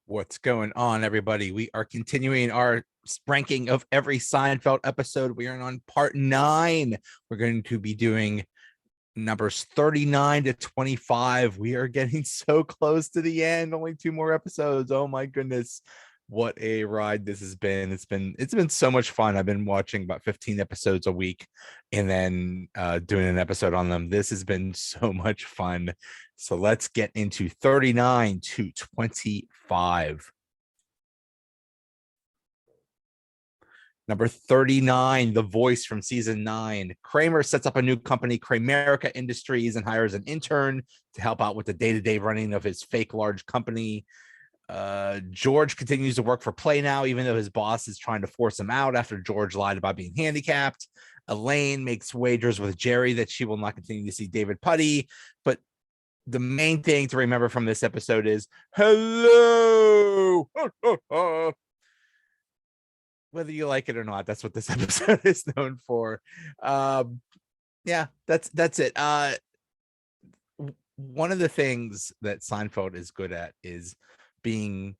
What's going on, everybody? We are continuing our ranking of every Seinfeld episode. We are on part 9. We're going to be doing numbers 39 to 25. We are getting so close to the end. Only 2 more episodes. Oh my goodness. What a ride this has been. It's been so much fun. I've been watching about 15 episodes a week and then doing an episode on them. This has been so much fun. So let's get into 39 to 25. Number 39, The Voice from season 9. Kramer sets up a new company, Kramerica Industries, and hires an intern to help out with the day-to-day running of his fake large company. George continues to work for Play Now, even though his boss is trying to force him out after George lied about being handicapped. Elaine makes wagers with Jerry that she will not continue to see David Putty. But the main thing to remember from this episode is hello. Whether you like it or not, that's what this episode is known for. Yeah, that's it. One of the things that Seinfeld is good at is having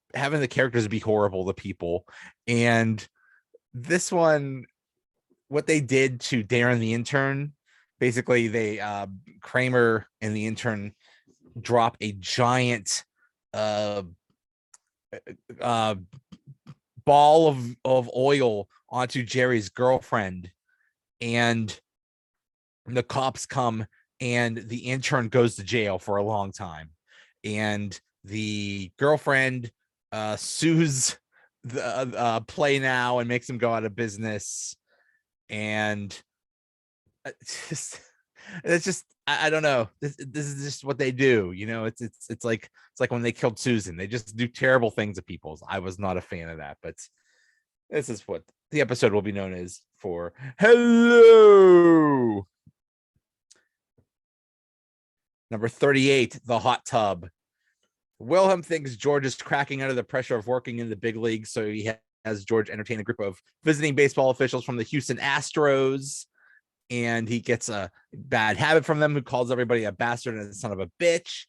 the characters be horrible to people. And this one, what they did to Darren the intern, basically they Kramer and the intern drop a giant ball of oil onto Jerry's girlfriend, and the cops come and the intern goes to jail for a long time, and the girlfriend sues the Play Now and makes him go out of business. And it's just I don't know. This is just what they do. It's like when they killed Susan. They just do terrible things to people. I was not a fan of that, but this is what the episode will be known as for. Hello. Number 38, The Hot Tub. Wilhelm thinks George is cracking under the pressure of working in the big leagues, so he has George entertain a group of visiting baseball officials from the Houston Astros. And he gets a bad habit from them, who calls everybody a bastard and a son of a bitch.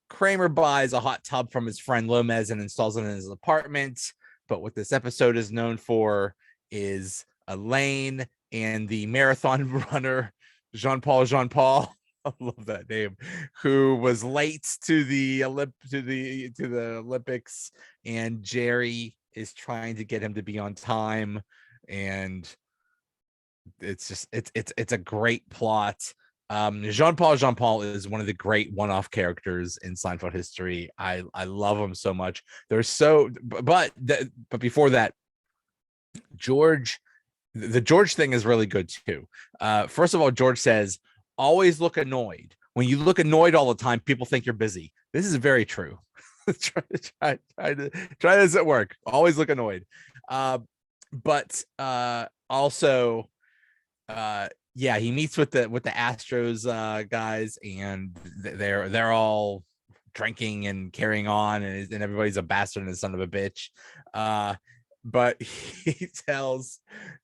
Kramer buys a hot tub from his friend Lomez and installs it in his apartment. But what this episode is known for is Elaine and the marathon runner, Jean-Paul. I love that name, who was late to the Olympics, and Jerry is trying to get him to be on time. And it's just it's a great plot. Jean-Paul is one of the great one-off characters in Seinfeld history. I love him so much. But before that, the George thing is really good too. First of all, George says, always look annoyed. When you look annoyed all the time, people think you're busy. This is very true. try this at work. Always look annoyed. But also, yeah, he meets with the Astros guys, and they're all drinking and carrying on, and everybody's a bastard and a son of a bitch. But he tells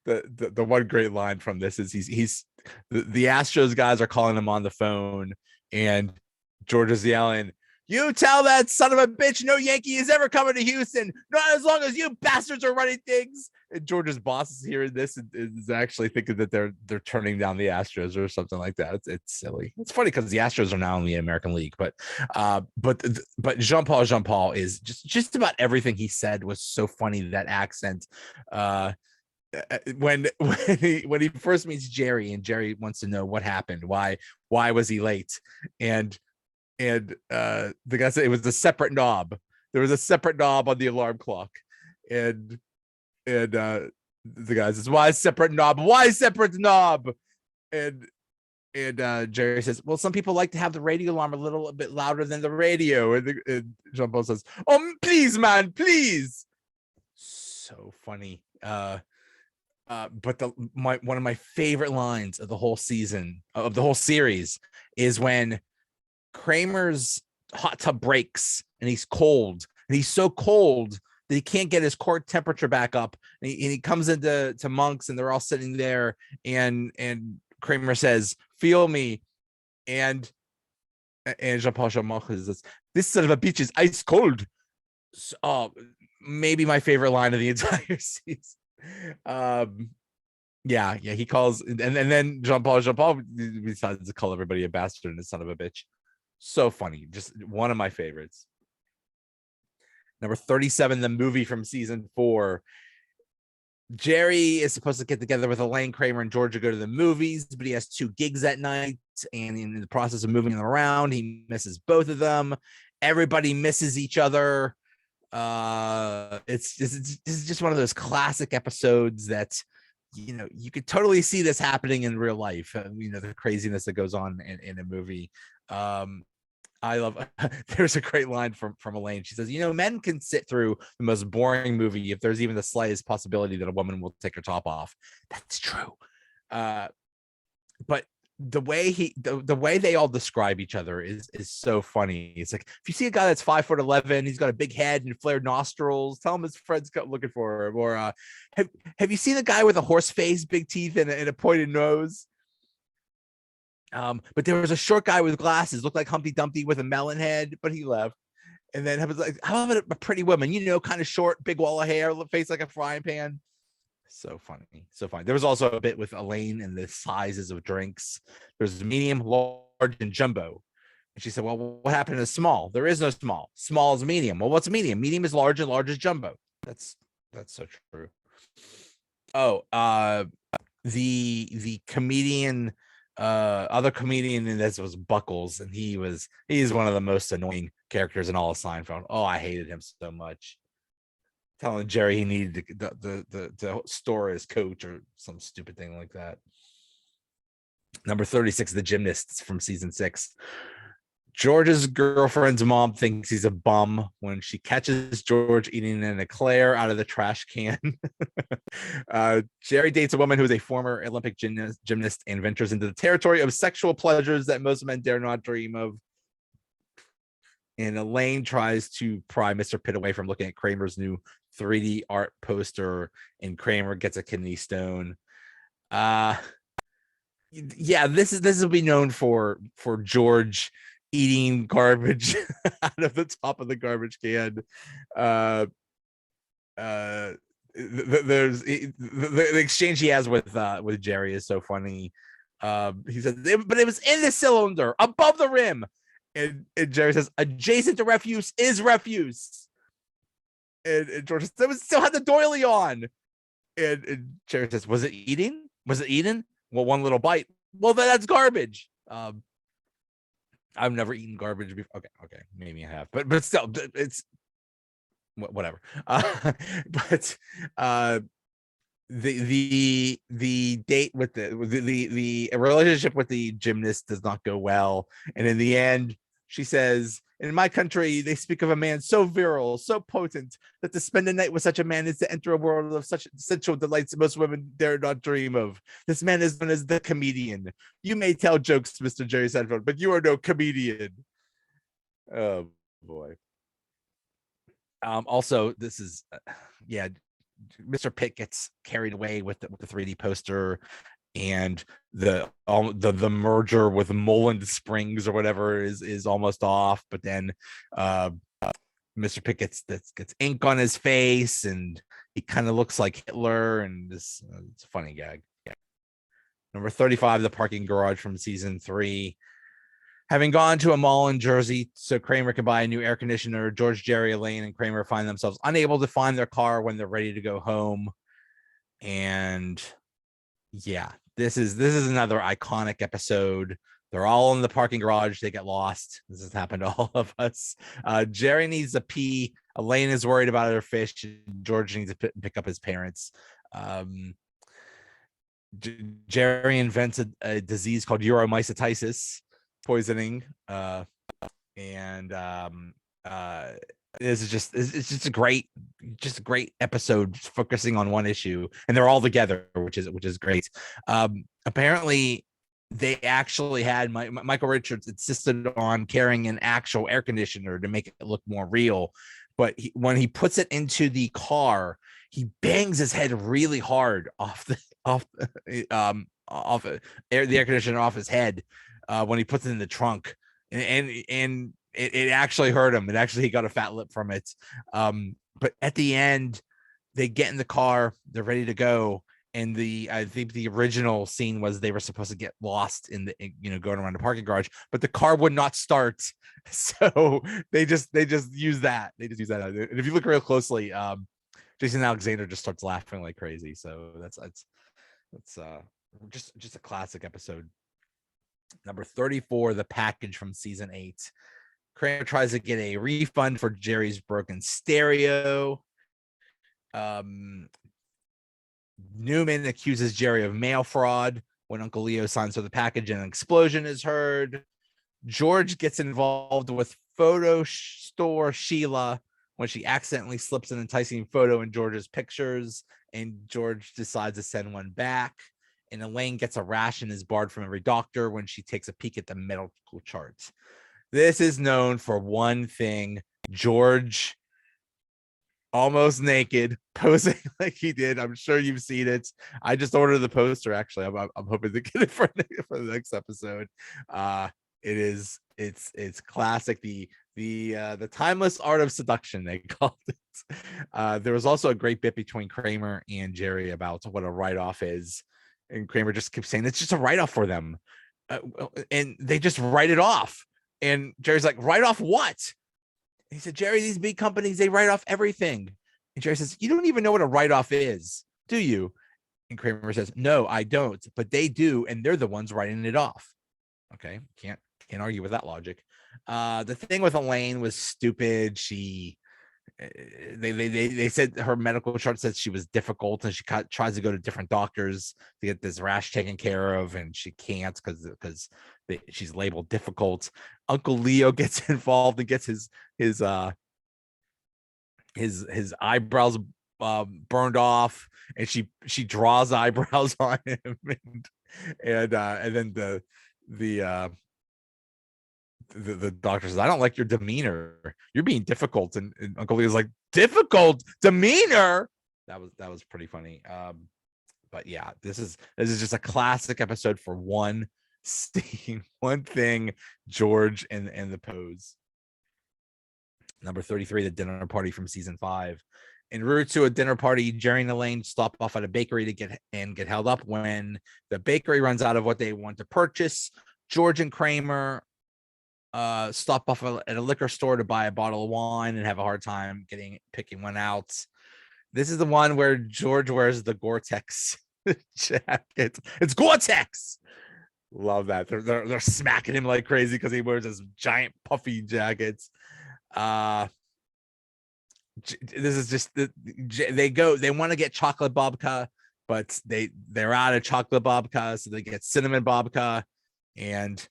the one great line from this is he's the Astros guys are calling him on the phone, and George is yelling, "You tell that son of a bitch no Yankee is ever coming to Houston, not as long as you bastards are running things." And George's boss is hearing this and is actually thinking that they're turning down the Astros or something like that. It's silly. It's funny because the Astros are now in the American League, but Jean-Paul is just about everything he said was so funny. That accent. When he first meets Jerry, and Jerry wants to know what happened, why was he late, and the guy said it was a separate knob. There was a separate knob on the alarm clock, and the guy says, "Why separate knob? Why separate knob?" And Jerry says, "Well, some people like to have the radio alarm a little bit louder than the radio." And Jean-Paul says, "Oh, please, man, please." So funny. But one of my favorite lines of the whole season, of the whole series, is when Kramer's hot tub breaks and he's cold, and he's so cold that he can't get his core temperature back up, and he comes into Monk's, and they're all sitting there, and Kramer says, "Feel me," and And Jean-Paul Chamois says, "This son of a bitch is ice cold." So, maybe my favorite line of the entire season. Yeah, he calls, and then Jean-Paul decides to call everybody a bastard and a son of a bitch. So funny, just one of my favorites. Number 37, the movie from season 4. Jerry is supposed to get together with Elaine Kramer and George to go to the movies, but he has 2 gigs that night, and in the process of moving them around, he misses both of them. Everybody misses each other. It's just one of those classic episodes that, you could totally see this happening in real life. The craziness that goes on in a movie. I love. There's a great line from Elaine. She says, "Men can sit through the most boring movie if there's even the slightest possibility that a woman will take her top off." That's true. But the way the way they all describe each other is so funny. It's like, if you see a guy that's 5'11", he's got a big head and flared nostrils, tell him his friends looking for him. Or have you seen a guy with a horse face, big teeth, and a pointed nose? But there was a short guy with glasses, looked like Humpty Dumpty with a melon head, but he left. And then I was like, how about a pretty woman? Kind of short, big wall of hair, face like a frying pan. So funny, so funny. There was also a bit with Elaine and the sizes of drinks. There's medium, large, and jumbo. And she said, "Well, what happened to small? There is no small. Small is medium. Well, what's medium? Medium is large, and large is jumbo." That's so true. Oh, the comedian, other comedian in this was Buckles, and he's one of the most annoying characters in all of Seinfeld. Oh, I hated him so much. Telling Jerry he needed to store his coach or some stupid thing like that. Number 36, the Gymnasts from season 6. George's girlfriend's mom thinks he's a bum when she catches George eating an eclair out of the trash can. Jerry dates a woman who is a former Olympic gymnast and ventures into the territory of sexual pleasures that most men dare not dream of. And Elaine tries to pry Mr. Pitt away from looking at Kramer's new 3D art poster, and Kramer gets a kidney stone. This will be known for George eating garbage out of the top of the garbage can. There's the exchange he has with Jerry is so funny. He says, "But it was in the cylinder above the rim." And Jerry says, "Adjacent to refuse is refuse." And George says, "It still had the doily on." And Jerry says, "Was it eating? Was it eaten?" "Well, one little bite." "Well, that's garbage." I've never eaten garbage before. Okay, maybe I have, but still, it's whatever. But the date with the relationship with the gymnast does not go well, and in the end, she says, "In my country, they speak of a man so virile, so potent, that to spend a night with such a man is to enter a world of such sensual delights that most women dare not dream of. This man is known as the comedian. You may tell jokes, Mr. Jerry Seinfeld, but you are no comedian." Oh boy. Also, this is Mr. Pitt gets carried away with the 3D poster, and the merger with Moreland Springs or whatever is almost off, but then Mr. Pitt gets ink on his face, and he kind of looks like Hitler, and it's a funny gag. Number 35, the parking garage from season 3. Having gone to a mall in Jersey so Kramer could buy a new air conditioner, George, Jerry, Elaine, and Kramer find themselves unable to find their car when they're ready to go home. And yeah, this is another iconic episode. They're all in the parking garage. They get lost. This has happened to all of us. Jerry needs to pee. Elaine is worried about her fish. George needs to pick up his parents. Jerry invents a disease called uromycetitis poisoning, and this is just a great episode focusing on one issue, and they're all together, which is great. Apparently they actually had Michael Richards insisted on carrying an actual air conditioner to make it look more real, but when he puts it into the car, he bangs his head really hard off the air conditioner off his head when he puts it in the trunk. and it actually hurt him. He got a fat lip from it. But at the end, they get in the car, they're ready to go. And I think the original scene was they were supposed to get lost in the, going around the parking garage, but the car would not start. So they just use that. They just use that. And if you look real closely, Jason Alexander just starts laughing like crazy. So that's just a classic episode. Number 34, The Package from season 8. Kramer tries to get a refund for Jerry's broken stereo. Newman accuses Jerry of mail fraud when Uncle Leo signs for the package and an explosion is heard. George gets involved with photo store Sheila when she accidentally slips an enticing photo in George's pictures, and George decides to send one back. And Elaine gets a rash and is barred from every doctor when she takes a peek at the medical charts. This is known for one thing: George almost naked, posing like he did. I'm sure you've seen it. I just ordered the poster. Actually, I'm hoping to get it for the next episode. It's classic. The timeless art of seduction, they called it. There was also a great bit between Kramer and Jerry about what a write-off is, and Kramer just keeps saying it's just a write-off for them, and they just write it off. And Jerry's like, write off what? And he said, Jerry, these big companies, they write off everything. And Jerry says, you don't even know what a write-off is, do you? And Kramer says, no, I don't, but they do, and they're the ones writing it off. Okay, can't argue with that logic. The thing with Elaine was stupid. They said her medical chart said she was difficult, and she tries to go to different doctors to get this rash taken care of, and she can't because she's labeled difficult. Uncle Leo gets involved and gets his eyebrows burned off, and she draws eyebrows on him, and then the doctor says, I don't like your demeanor. You're being difficult. And Uncle Leo's like, difficult demeanor. That was pretty funny. But yeah, this is just a classic episode for one scene, one thing, George and the pose. Number 33, The Dinner Party from season 5. En route to a dinner party, Jerry and Elaine stop off at a bakery to get held up when the bakery runs out of what they want to purchase. George and Kramer stop off at a liquor store to buy a bottle of wine and have a hard time picking one out. This is the one where George wears the Gore-Tex jacket. It's Gore-Tex. Love that. They're smacking him like crazy because he wears this giant puffy jackets. This is just they want to get chocolate babka, but they're out of chocolate babka, so they get cinnamon babka, and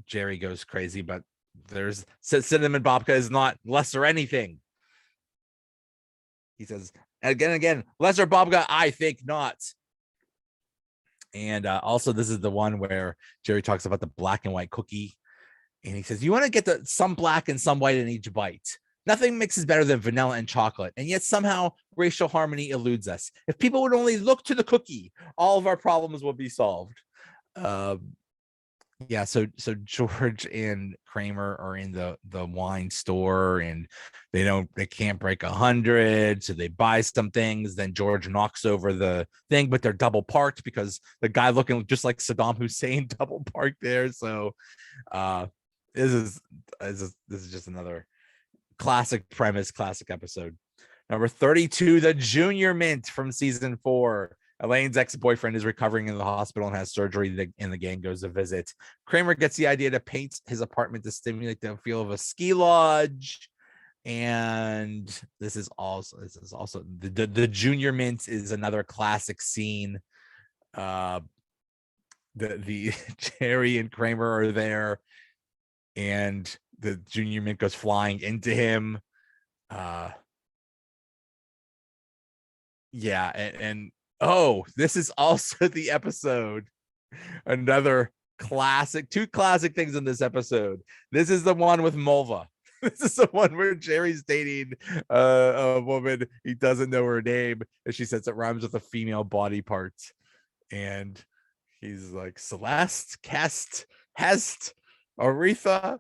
Jerry goes crazy, but there's cinnamon babka is not lesser anything. He says again, lesser babka, I think not. And also, this is the one where Jerry talks about the black and white cookie, and he says, you want to get some black and some white in each bite. Nothing mixes better than vanilla and chocolate, and yet somehow racial harmony eludes us. If people would only look to the cookie, all of our problems would be solved. Yeah, so George and Kramer are in the wine store, and they can't break 100, so they buy some things. Then George knocks over the thing, but they're double parked because the guy looking just like Saddam Hussein double parked there. So this is just another classic premise, classic episode. Number 32, The Junior Mint from season 4. Elaine's ex-boyfriend is recovering in the hospital and has surgery, and the gang goes to visit. Kramer gets the idea to paint his apartment to stimulate the feel of a ski lodge. And this is also the Junior Mint is another classic scene. The Jerry and Kramer are there, and the Junior Mint goes flying into him. Yeah, and oh, this is also the episode. Another classic, two classic things in this episode. This is the one with Mulva. This is the one where Jerry's dating a woman. He doesn't know her name, and she says it rhymes with a female body part. And he's like, Celeste, Kest, Hest. Aretha,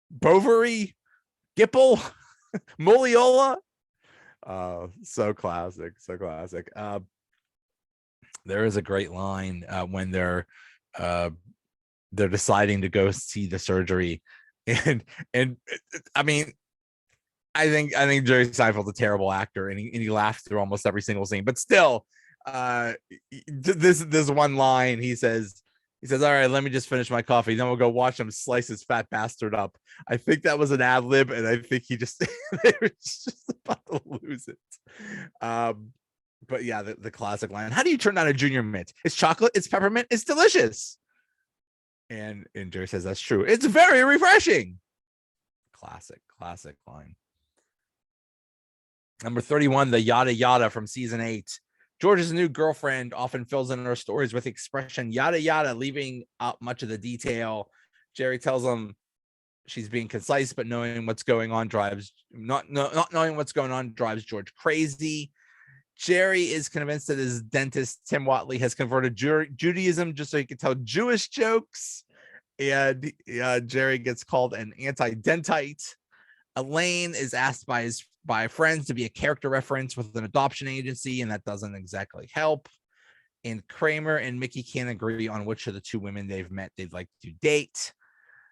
Bovary, Gipple, Muliola. So classic, so classic. There is a great line when uh, they're deciding to go see the surgery, and I mean, I think Jerry Seinfeld's a terrible actor, and he laughs through almost every single scene. But still, this one line he says, all right, let me just finish my coffee, then we'll go watch him slice his fat bastard up. I think that was an ad lib, and I think he just they were just about to lose it. But yeah, the classic line: "How do you turn down a junior mint? It's chocolate, it's peppermint, it's delicious." And Jerry says, "That's true. It's very refreshing." Classic line. Number 31, the yada yada from season 8. George's new girlfriend often fills in her stories with the expression yada yada, leaving out much of the detail. Jerry tells him she's being concise, but knowing what's going on drives not knowing what's going on drives George crazy. Jerry is convinced that his dentist, Tim Watley, has converted Judaism just so he can tell Jewish jokes. And Jerry gets called an anti-dentite. Elaine is asked by friends to be a character reference with an adoption agency, and that doesn't exactly help. And Kramer and Mickey can't agree on which of the two women they've met they'd like to date.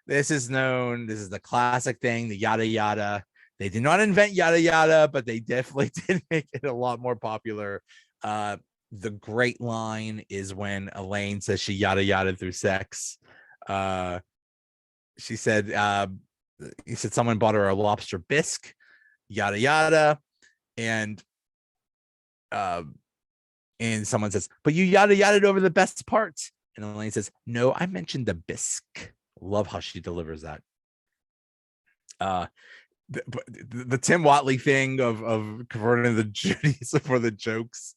This is the classic thing, the yada yada. They did not invent yada yada, but they definitely did make it a lot more popular. The great line is when Elaine says she yada yada through sex. She said, he said someone bought her a lobster bisque, yada yada, and someone says, but you yada yada over the best parts, and Elaine says, no, I mentioned the bisque. Love how she delivers that. The Tim Watley thing of converting the Judaism for the jokes.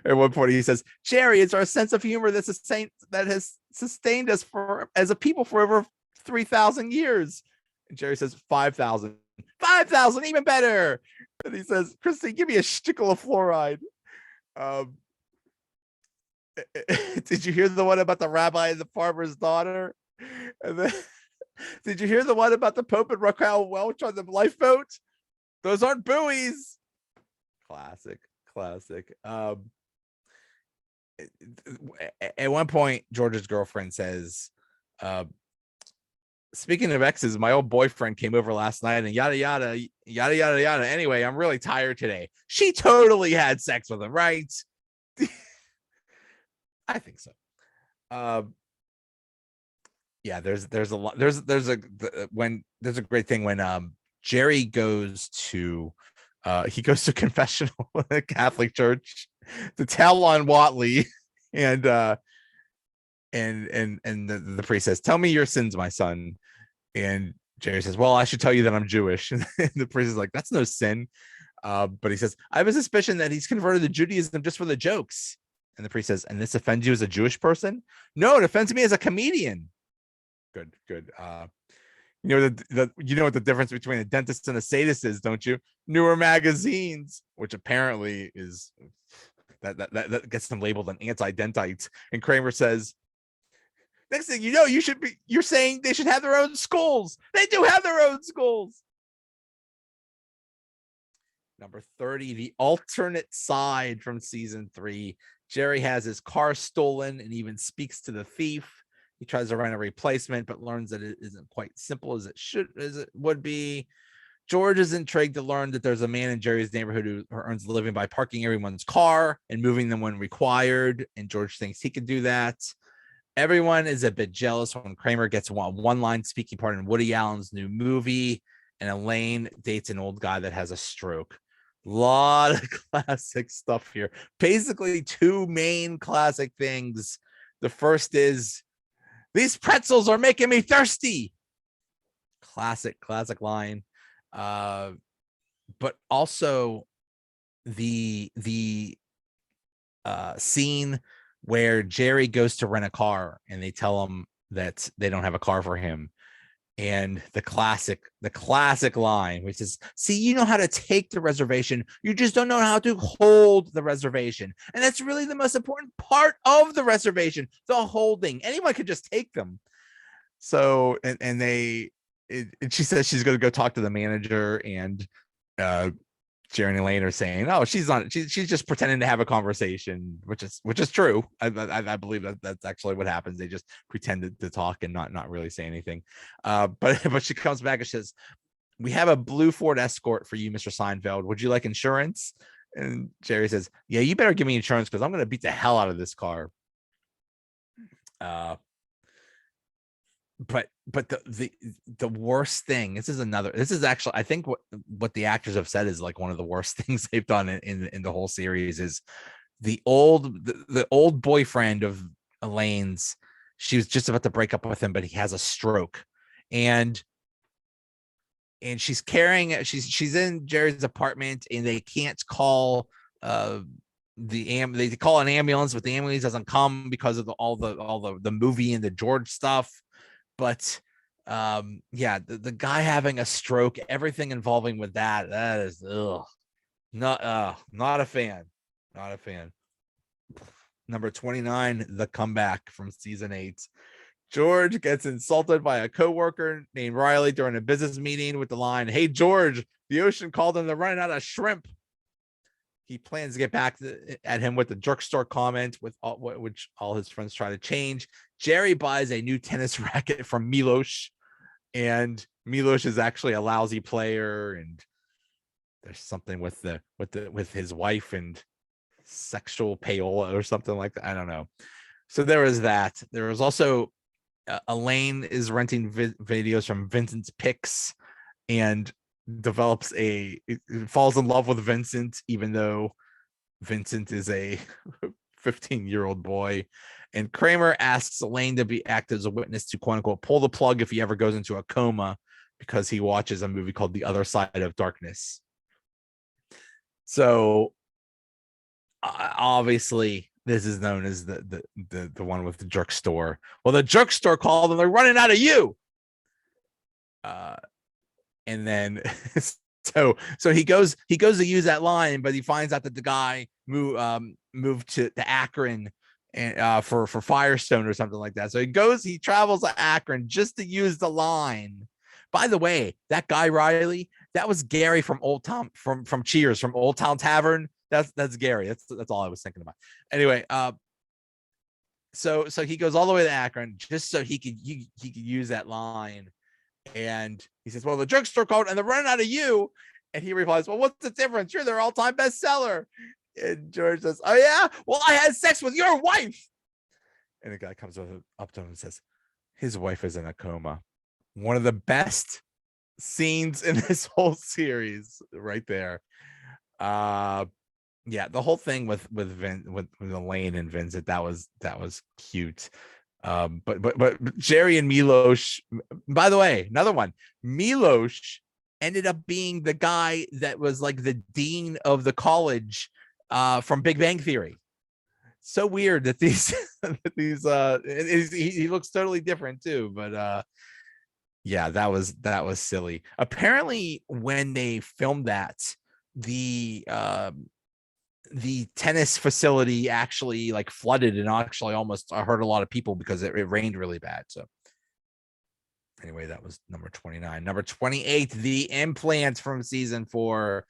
At one point, he says, "Jerry, it's our sense of humor that has sustained us as a people for over 3,000 years." And Jerry says, 5,000. 5,000, even better. And he says, "Christy, give me a shtickle of fluoride." Did you hear the one about the rabbi and the farmer's daughter? And then, did you hear the one about the Pope and Raquel Welch on the lifeboat? Those aren't buoys. Classic. At one point, George's girlfriend says, speaking of exes, my old boyfriend came over last night and yada yada yada yada yada. Anyway, I'm really tired today. She totally had sex with him, right? I think so. Yeah, there's a lot. There's a great thing when Jerry goes to confessional in a Catholic church to tell on Watley, and the priest says, "Tell me your sins, my son." And Jerry says, "Well, I should tell you that I'm Jewish." And the priest is like, "That's no sin." But he says, "I have a suspicion that he's converted to Judaism just for the jokes." And the priest says, "And this offends you as a Jewish person?" "No, it offends me as a comedian." Good. You know what the difference between a dentist and a sadist is, don't you? Newer magazines, which apparently is that gets them labeled an anti-dentite. And Kramer says, "Next thing you know, you're saying they should have their own schools. They do have their own schools." Number 30, the alternate side from season 3. Jerry has his car stolen and even speaks to the thief. He tries to run a replacement, but learns that it isn't quite simple as it would be. George is intrigued to learn that there's a man in Jerry's neighborhood who earns a living by parking everyone's car and moving them when required. And George thinks he could do that. Everyone is a bit jealous when Kramer gets one-line speaking part in Woody Allen's new movie, and Elaine dates an old guy that has a stroke. A lot of classic stuff here. Basically, two main classic things. The first is, "These pretzels are making me thirsty." Classic line. But also the scene where Jerry goes to rent a car and they tell him that they don't have a car for him. And the classic line, which is, "See, you know how to take the reservation. You just don't know how to hold the reservation. And that's really the most important part of the reservation, the holding. Anyone could just take them." So and she says she's going to go talk to the manager, and uh Jerry and Elaine are saying, "Oh, she's just pretending to have a conversation," which is true. I believe that that's actually what happens. They just pretend to talk and not really say anything. But she comes back and says, "We have a blue Ford Escort for you, Mr. Seinfeld. Would you like insurance?" And Jerry says, "Yeah, you better give me insurance because I'm going to beat the hell out of this car." Uh, but the worst thing, this is actually, I think what the actors have said is like one of the worst things they've done in the whole series is the old boyfriend of Elaine's. She was just about to break up with him, but he has a stroke, and she's in Jerry's apartment, and they can't call they call an ambulance, but the ambulance doesn't come because of all the movie and the George stuff. But yeah, the guy having a stroke, everything involving with that is not a fan. Not a fan. Number 29, the comeback from season 8. George gets insulted by a coworker named Riley during a business meeting with the line, "Hey George, the ocean called them, they're running out of shrimp." He plans to get back at him with the drugstore comment, which all his friends try to change. Jerry buys a new tennis racket from Milos, and Milos is actually a lousy player, and there's something with his wife and sexual payola or something like that. I don't know. So there was that. There was also Elaine is renting videos from Vincent's pics, and falls in love with Vincent, even though Vincent is a 15-year-old boy. And Kramer asks Elaine to act as a witness to, quote unquote, pull the plug if he ever goes into a coma, because he watches a movie called The Other Side of Darkness. So obviously this is known as the one with the drugstore. Well, the drugstore called them, they're running out of you. And then so he goes to use that line, but he finds out that the guy moved to Akron and for Firestone or something like that. So he travels to Akron just to use the line. By the way, that guy Riley, that was Gary from Old Town from Cheers, from Old Town Tavern. That's Gary. That's all I was thinking about. Anyway, so he goes all the way to Akron just so he could use that line. And he says, "Well, the drugstore called and they're running out of you." And he replies, "Well, what's the difference? You're their all-time bestseller." And George says, "Oh yeah? Well, I had sex with your wife." And the guy comes up to him and says, "His wife is in a coma." One of the best scenes in this whole series right there. Yeah, the whole thing with Elaine and Vincent, that was cute. But Jerry and Milos, by the way, another one. Milos ended up being the guy that was like the dean of the college from Big Bang Theory. So weird that these he looks totally different too, but yeah, that was silly. Apparently when they filmed that, the tennis facility actually like flooded and actually almost hurt a lot of people because it rained really bad. So anyway, that was number 29. Number 28, the implants from season 4.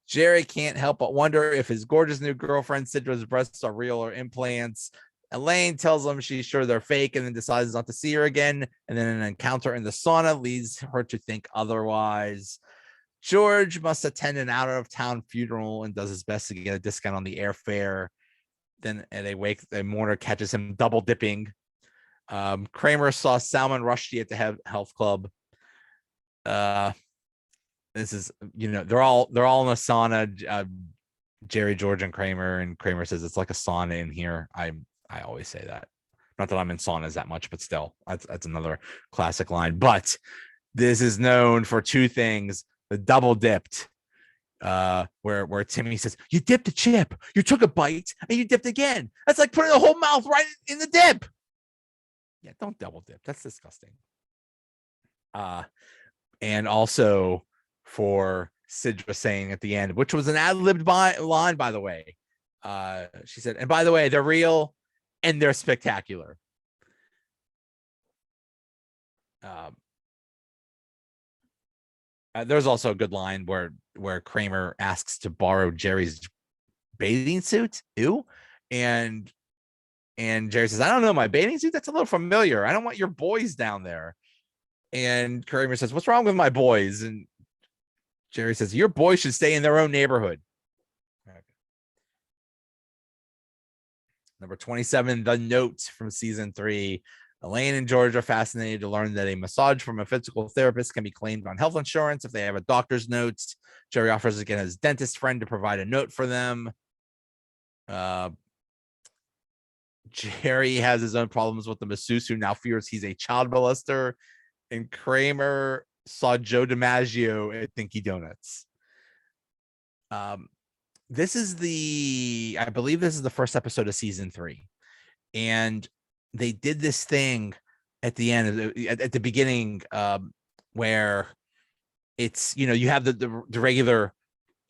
Jerry can't help but wonder if his gorgeous new girlfriend Sidra's breasts are real or implants. Elaine tells him she's sure they're fake and then decides not to see her again. And then an encounter in the sauna leads her to think otherwise. George must attend an out-of-town funeral and does his best to get a discount on the airfare. Then the mourner catches him double dipping. Kramer saw Salman Rushdie at the health club. This is, they're all in a sauna. Jerry, George, and Kramer says it's like a sauna in here. I always say that. Not that I'm in saunas that much, but still, that's another classic line. But this is known for two things. The double dipped, where Timmy says, "You dipped a chip, you took a bite, and you dipped again." That's like putting the whole mouth right in the dip. Yeah, don't double dip. That's disgusting. And also for Sidra saying at the end, which was an ad-libbed line, by the way. She said, "And by the way, they're real and they're spectacular." Um, there's also a good line where Kramer asks to borrow Jerry's bathing suit. Ew. And Jerry says, I don't know, my bathing suit, that's a little familiar. I don't want your boys down there. And Kramer says, what's wrong with my boys? And Jerry says, your boys should stay in their own neighborhood. Okay. Number 27, the notes from season 3. Elaine and George are fascinated to learn that a massage from a physical therapist can be claimed on health insurance if they have a doctor's note. Jerry offers to get his dentist friend to provide a note for them. Jerry has his own problems with the masseuse who now fears he's a child molester. And Kramer saw Joe DiMaggio at Dinky Donuts. This is I believe this is the first episode of season 3. And they did this thing at the end, at the beginning, where it's, you have the regular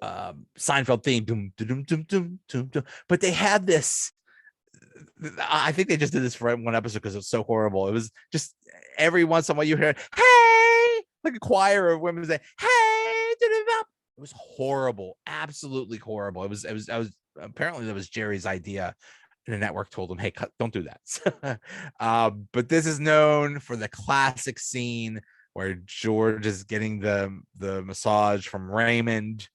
Seinfeld theme, doom, doom, doom, doom, doom, doom, but they had this. I think they just did this for one episode because it was so horrible. It was just every once in a while you hear, hey, like a choir of women say, hey, it was horrible, absolutely horrible. It was apparently that was Jerry's idea. And the network told him, hey, don't do that. But this is known for the classic scene where George is getting the massage from Raymond.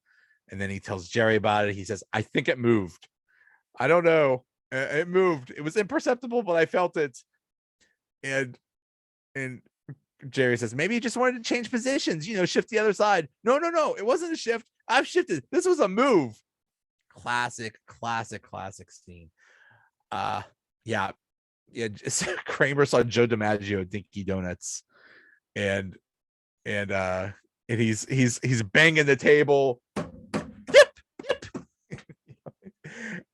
And then he tells Jerry about it. He says, I think it moved. I don't know. It moved. It was imperceptible, but I felt it. And Jerry says, maybe he just wanted to change positions, shift the other side. No. It wasn't a shift. I've shifted. This was a move. Classic scene. Yeah. Kramer saw Joe DiMaggio at Dinky Donuts, and he's banging the table. Yip.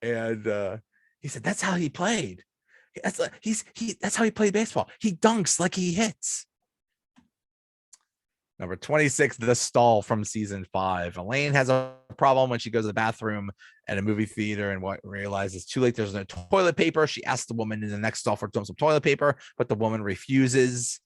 And he said that's how he played. That's how he played baseball. He dunks like he hits. Number 26, the stall from season 5. Elaine has a problem when she goes to the bathroom at a movie theater and realizes too late there's no toilet paper. She asks the woman in the next stall for some toilet paper, but the woman refuses.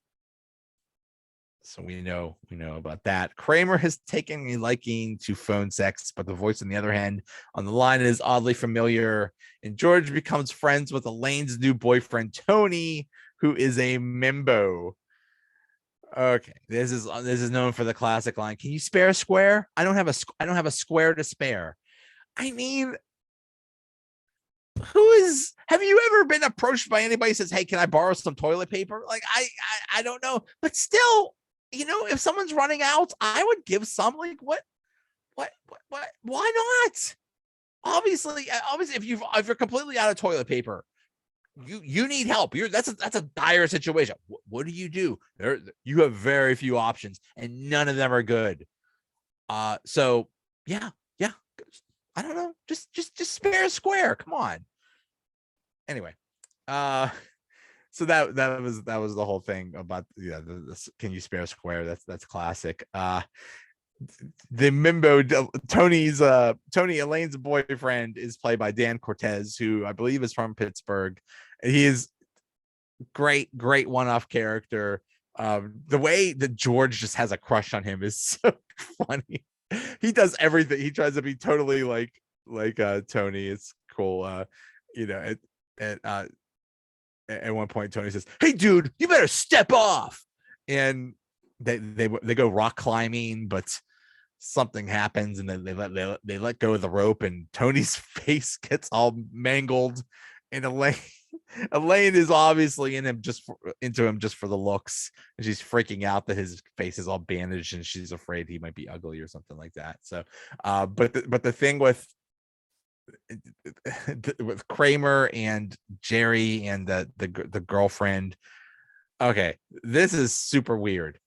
So we know about that. Kramer has taken a liking to phone sex, but the voice on the other hand on the line is oddly familiar. And George becomes friends with Elaine's new boyfriend, Tony, who is a Mimbo. Okay, this is known for the classic line. Can you spare a square? I don't have a square to spare. I mean, have you ever been approached by anybody who says, hey, can I borrow some toilet paper? Like, I don't know, but still, if someone's running out, I would give some. Like, what, why not? Obviously, if you're completely out of toilet paper, you need help. That's a dire situation. What do? You have very few options, and none of them are good. So yeah. I don't know. Just spare a square. Come on. Anyway, so that was the whole thing about can you spare a square? That's classic. The Mimbo, Tony Elaine's boyfriend is played by Dan Cortez, who I believe is from Pittsburgh. He is great one-off character. The way that George just has a crush on him is so funny. He does everything. He tries to be totally like Tony. It's cool. At one point Tony says, hey dude, you better step off. And they go rock climbing, but something happens and then they let go of the rope and Tony's face gets all mangled, and Elaine is obviously into him just for the looks, and she's freaking out that his face is all bandaged and she's afraid he might be ugly or something like that. So but the thing with Kramer and Jerry and the girlfriend, okay, this is super weird.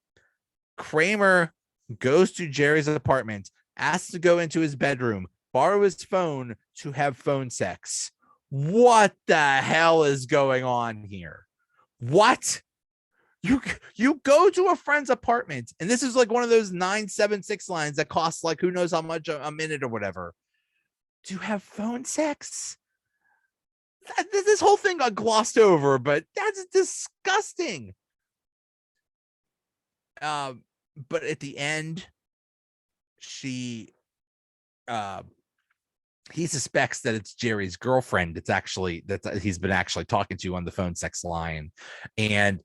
Kramer goes to Jerry's apartment, asks to go into his bedroom, borrow his phone to have phone sex. What the hell is going on here? What? You go to a friend's apartment, and this is like one of those 976 lines that costs like who knows how much a minute or whatever to have phone sex. This whole thing got glossed over, but that's disgusting. But at the end, she he suspects that it's Jerry's girlfriend. It's actually that he's been actually talking to on the phone sex line, and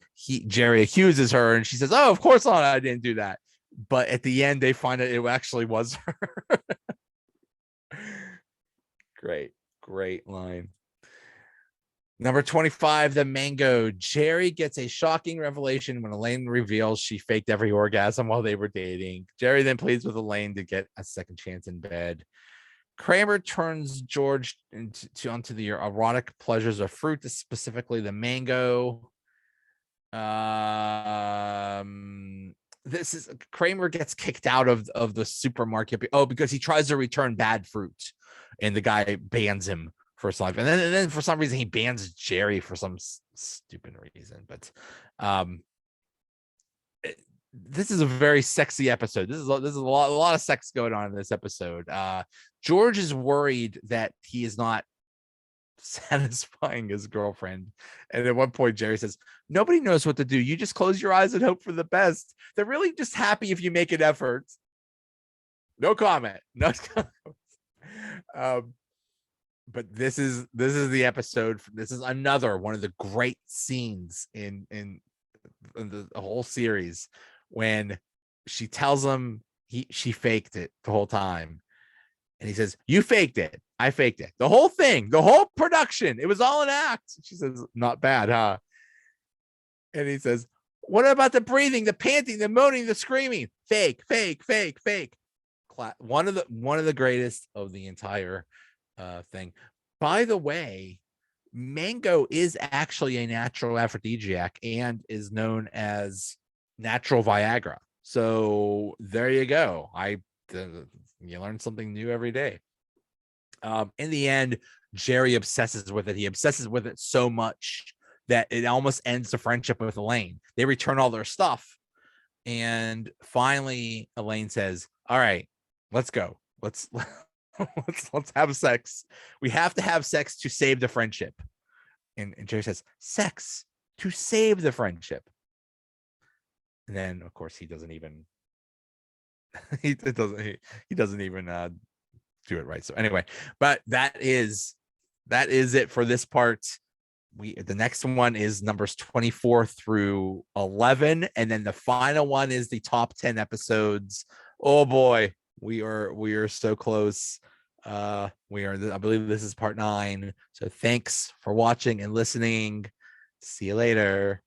Jerry accuses her, and she says, "Oh, of course not, I didn't do that." But at the end, they find out it actually was her. Great line. Number 25, the mango. Jerry gets a shocking revelation when Elaine reveals she faked every orgasm while they were dating. Jerry then pleads with Elaine to get a second chance in bed. Kramer turns George onto the erotic pleasures of fruit, specifically the mango. This is Kramer gets kicked out of the supermarket. Because he tries to return bad fruit, and the guy bans him for some. And then for some reason he bans Jerry for some stupid reason. But this is a very sexy episode. This is a lot of sex going on in this episode. George is worried that he is not satisfying his girlfriend, and at one point Jerry says, "Nobody knows what to do. You just close your eyes and hope for the best. They're really just happy if you make an effort." No comment. No comment. But this is the episode. This is another one of the great scenes in the whole series, when she tells him she faked it the whole time. And he says, "You faked it. I faked it. The whole thing, the whole production. It was all an act." She says, "Not bad, huh?" And he says, "What about the breathing, the panting, the moaning, the screaming? Fake, fake, fake, fake." One of the greatest of the entire thing. By the way, mango is actually a natural aphrodisiac and is known as natural Viagra. So there you go. You learn something new every day. In the end, Jerry obsesses with it. He obsesses with it so much that it almost ends the friendship with Elaine. They return all their stuff, and finally Elaine says, "All right, let's go. Let's have sex. We have to have sex to save the friendship." And Jerry says, "Sex to save the friendship." And then, of course, he doesn't even he doesn't even do it right. So anyway, but that is it for this part. The next one is numbers 24 through 11, and then the final one is the top 10 episodes. Oh boy, we are so close. I believe this is part 9. So thanks for watching and listening. See you later.